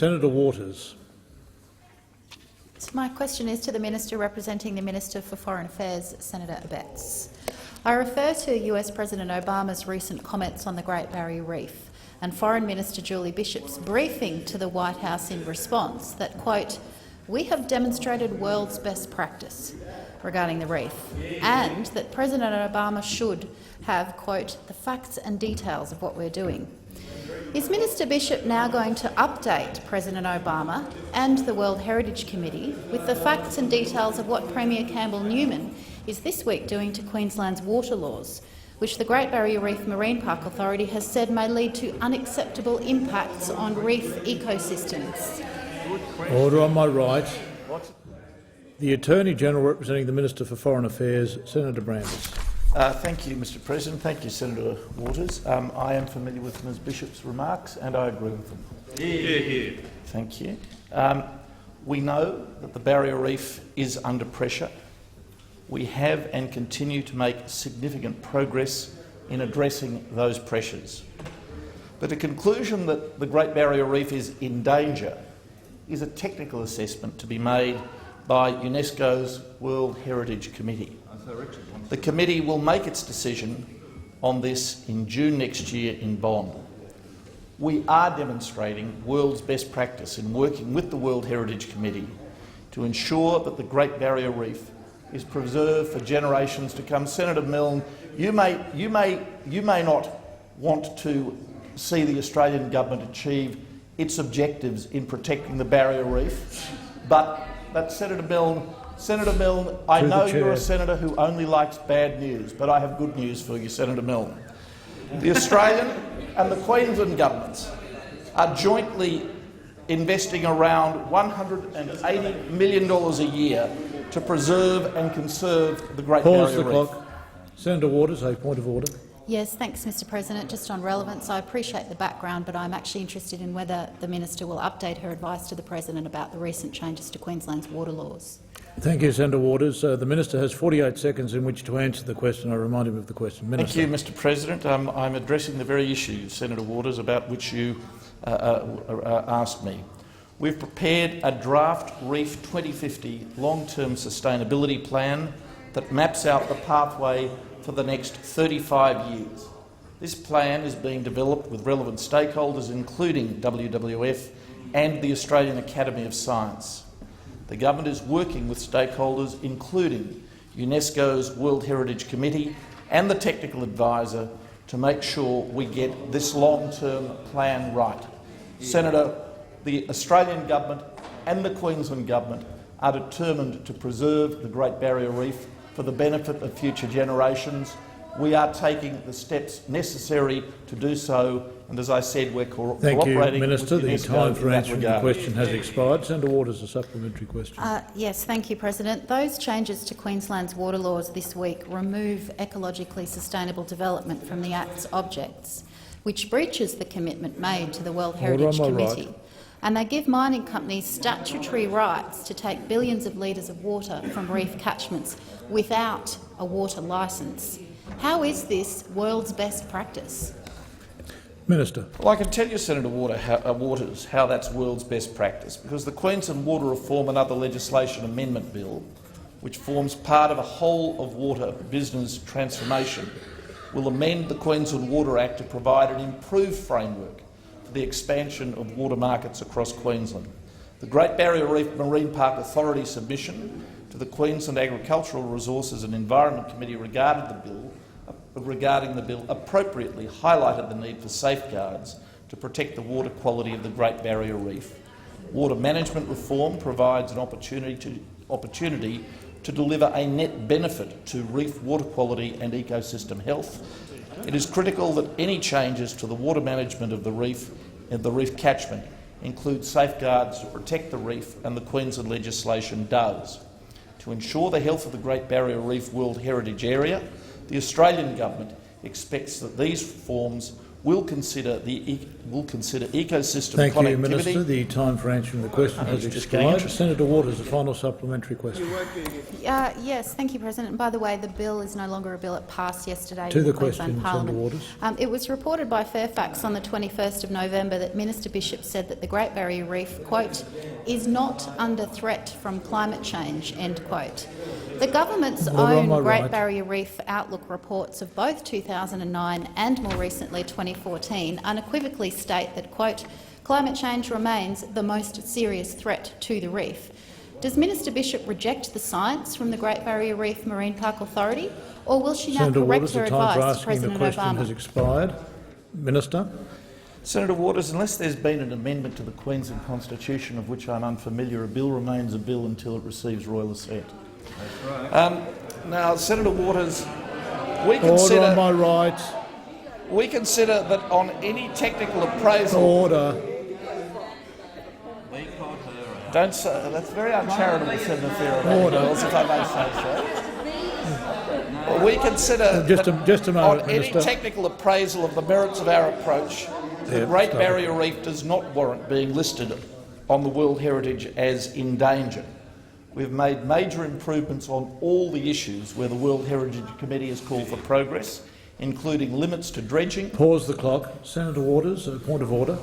Senator Waters. So my question is to the Minister representing the Minister for Foreign Affairs, Senator Abetz. I refer to US President Obama's recent comments on the Great Barrier Reef and Foreign Minister Julie Bishop's briefing to the White House in response that, quote, "We have demonstrated world's best practice regarding the reef," and that President Obama should have, quote, "the facts and details of what we're doing." Is Minister Bishop now going to update President Obama and the World Heritage Committee with the facts and details of what Premier Campbell-Newman is this week doing to Queensland's water laws, which the Great Barrier Reef Marine Park Authority has said may lead to unacceptable impacts on reef ecosystems? Order on my right. The Attorney-General representing the Minister for Foreign Affairs, Senator Brandis. Thank you, Mr President. Thank you, Senator Waters. I am familiar with Ms Bishop's remarks and I agree with them. Hear, hear. Thank you. We know that the barrier reef is under pressure. We have and continue to make significant progress in addressing those pressures. But a conclusion that the Great Barrier Reef is in danger is a technical assessment to be made by UNESCO's World Heritage Committee. The committee will make its decision on this in June next year in Bonn. We are demonstrating world's best practice in working with the World Heritage Committee to ensure that the Great Barrier Reef is preserved for generations to come. Senator Milne, you may not want to see the Australian government achieve its objectives in protecting the barrier reef, but Senator Milne, I know you're a senator who only likes bad news, but I have good news for you, Senator Milne. The Australian and the Queensland governments are jointly investing around $180 million a year to preserve and conserve the Great Barrier Reef. Pause the clock. Senator Waters, a point of order. Yes, thanks, Mr President. Just on relevance, I appreciate the background, but I'm actually interested in whether the Minister will update her advice to the President about the recent changes to Queensland's water laws. Thank you, Senator Waters. The Minister has 48 seconds in which to answer the question. I remind him of the question. Minister. Thank you, Mr President. I'm addressing the very issue, Senator Waters, about which you asked me. We've prepared a draft Reef 2050 long-term sustainability plan that maps out the pathway for the next 35 years. This plan is being developed with relevant stakeholders, including WWF and the Australian Academy of Science. The government is working with stakeholders, including UNESCO's World Heritage Committee and the technical advisor, to make sure we get this long-term plan right. Senator, the Australian government and the Queensland government are determined to preserve the Great Barrier Reef for the benefit of future generations. We are taking the steps necessary to do so, and as I said, we're cooperating. Thank you, Minister. The time for answering the question has expired. Senator Waters, a supplementary question. Yes, thank you, President. Those changes to Queensland's water laws this week remove ecologically sustainable development from the Act's objects, which breaches the commitment made to the World Heritage Committee. Right. And they give mining companies statutory rights to take billions of litres of water from reef catchments without a water licence. How is this world's best practice? Minister. Well, I can tell you, Senator Waters, how that's world's best practice, because the Queensland Water Reform and Other Legislation Amendment Bill, which forms part of a whole-of-water business transformation, will amend the Queensland Water Act to provide an improved framework for the expansion of water markets across Queensland. The Great Barrier Reef Marine Park Authority submission to the Queensland Agricultural Resources and Environment Committee regarding the bill appropriately highlighted the need for safeguards to protect the water quality of the Great Barrier Reef. Water management reform provides an opportunity to deliver a net benefit to reef water quality and ecosystem health. It is critical that any changes to the water management of the reef and the reef catchment include safeguards to protect the reef, and the Queensland legislation does. To ensure the health of the Great Barrier Reef World Heritage Area, the Australian government expects that these reforms will consider ecosystem Thank you, connectivity. Minister. The time for answering the question has expired. Senator Waters, a final supplementary question. Yes, thank you, President. And by the way, the bill is no longer a bill. It passed yesterday To in the Queensland question, Parliament. Senator Waters. It was reported by Fairfax on the 21st of November that Minister Bishop said that the Great Barrier Reef, quote, is not under threat from climate change, end quote. The government's own Great Barrier Reef Outlook reports of both 2009 and more recently 2014 unequivocally state that, quote, climate change remains the most serious threat to the reef. Does Minister Bishop reject the science from the Great Barrier Reef Marine Park Authority, or will she now Senator correct Waters, her the time for advice to asking President the question Obama? has expired. Minister. Senator Waters, unless there's been an amendment to the Queensland Constitution of which I'm unfamiliar, a bill remains a bill until it receives royal assent. That's right. Now, Senator Waters, we consider— Order on my right. We consider that on any technical appraisal— Order. Don't say— that's very uncharitable, Senator Farrell, if I may say so. We consider Just a moment, on Minister. any technical appraisal of the merits of our approach, the Great Barrier Reef does not warrant being listed on the World Heritage as in danger. We've made major improvements on all the issues where the World Heritage Committee has called for progress, including limits to dredging. Pause the clock. Senator Waters, a point of order.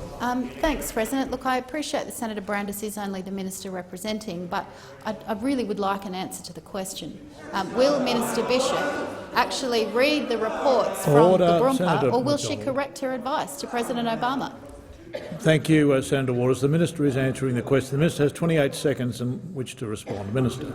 Thanks, President. Look, I appreciate that Senator Brandis is only the minister representing, but I really would like an answer to the question. Will Minister Bishop actually read the reports from the Broompa, or will she correct her advice to President Obama? Thank you, Senator Waters. The minister is answering the question. The minister has 28 seconds in which to respond. Minister.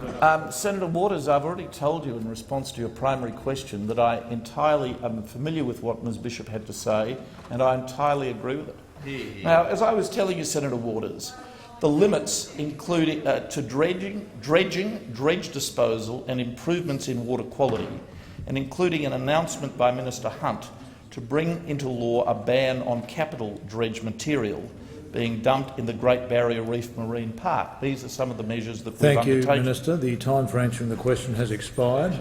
Senator Waters, I've already told you in response to your primary question that I entirely am familiar with what Ms Bishop had to say, and I entirely agree with it. Now, as I was telling you, Senator Waters, the limits including to dredging, dredge disposal and improvements in water quality, and including an announcement by Minister Hunt to bring into law a ban on capital dredge material being dumped in the Great Barrier Reef Marine Park. These are some of the measures that we've undertaken. Thank you, Minister. The time for answering the question has expired.